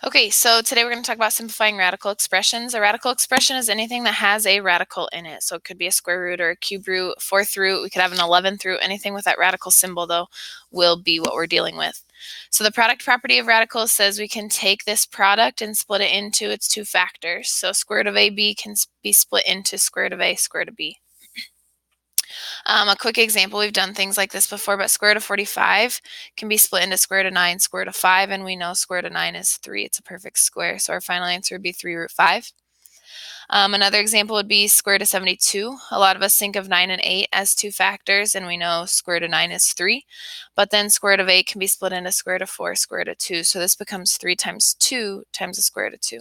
Okay, so today we're going to talk about simplifying radical expressions. A radical expression is anything that has a radical in it. So it could be a square root or a cube root, fourth root. We could have an 11th root. Anything with that radical symbol, though, will be what we're dealing with. So the product property of radicals says we can take this product and split it into its two factors. So square root of AB can be split into square root of A, square root of B. A quick example, we've done things like this before, but square root of 45 can be split into square root of 9, square root of 5, and we know square root of 9 is 3. It's a perfect square, so our final answer would be 3 root 5. Another example would be square root of 72. A lot of us think of 9 and 8 as two factors, and we know square root of 9 is 3. But then square root of 8 can be split into square root of 4, square root of 2. So this becomes 3 times 2 times the square root of 2.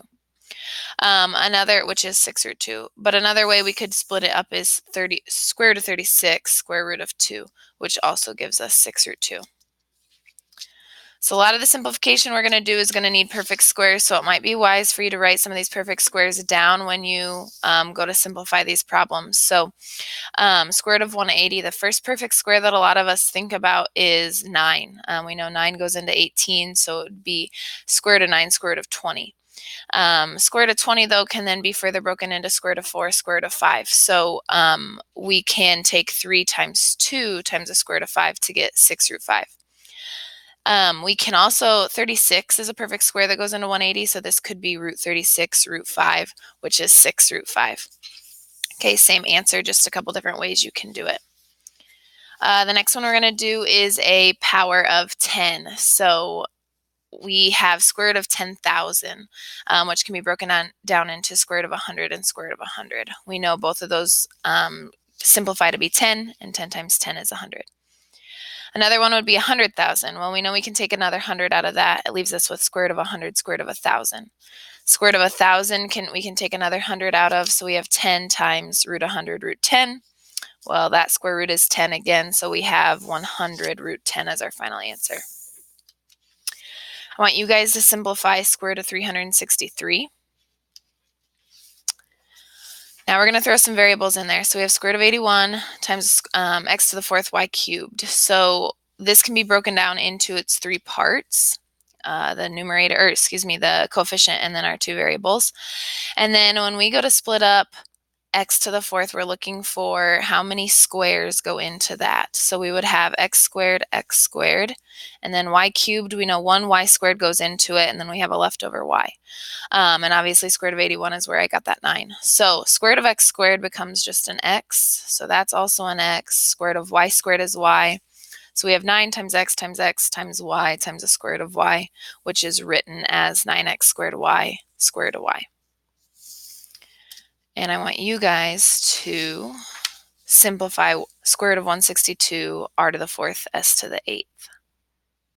Another, which is 6 root 2. But another way we could split it up is square root of 36, square root of 2, which also gives us 6 root 2. So a lot of the simplification we're going to do is going to need perfect squares, so it might be wise for you to write some of these perfect squares down when you go to simplify these problems. So square root of 180, the first perfect square that a lot of us think about is 9. We know 9 goes into 18, so it would be square root of 9, square root of 20. Square root of 20, though, can then be further broken into square root of 4, square root of 5. So we can take 3 times 2 times the square root of 5 to get 6 root 5. We can also, 36 is a perfect square that goes into 180, so this could be root 36, root 5, which is 6 root 5. Okay, same answer, just a couple different ways you can do it. The next one we're going to do is a power of 10. So we have square root of 10,000, which can be broken down into square root of 100 and square root of 100. We know both of those simplify to be 10, and 10 times 10 is 100. Another one would be 100,000. Well, we know we can take another 100 out of that. It leaves us with square root of 100, square root of 1,000. Square root of 1,000 we can take another 100 out of, so we have 10 times root 100, root 10. Well, that square root is 10 again, so we have 100 root 10 as our final answer. I want you guys to simplify square root of 363. Now we're going to throw some variables in there. So we have square root of 81 times x to the fourth y cubed. So this can be broken down into its three parts, the coefficient, and then our two variables. And then when we go to split up x to the fourth, we're looking for how many squares go into that. So we would have x squared, and then y cubed, we know one y squared goes into it, and then we have a leftover y. And obviously square root of 81 is where I got that 9. So square root of x squared becomes just an x, so that's also an x. Square root of y squared is y. So we have 9 times x times y times the square root of y, which is written as 9x squared y square root of y. And I want you guys to simplify square root of 162 r to the fourth s to the 8th.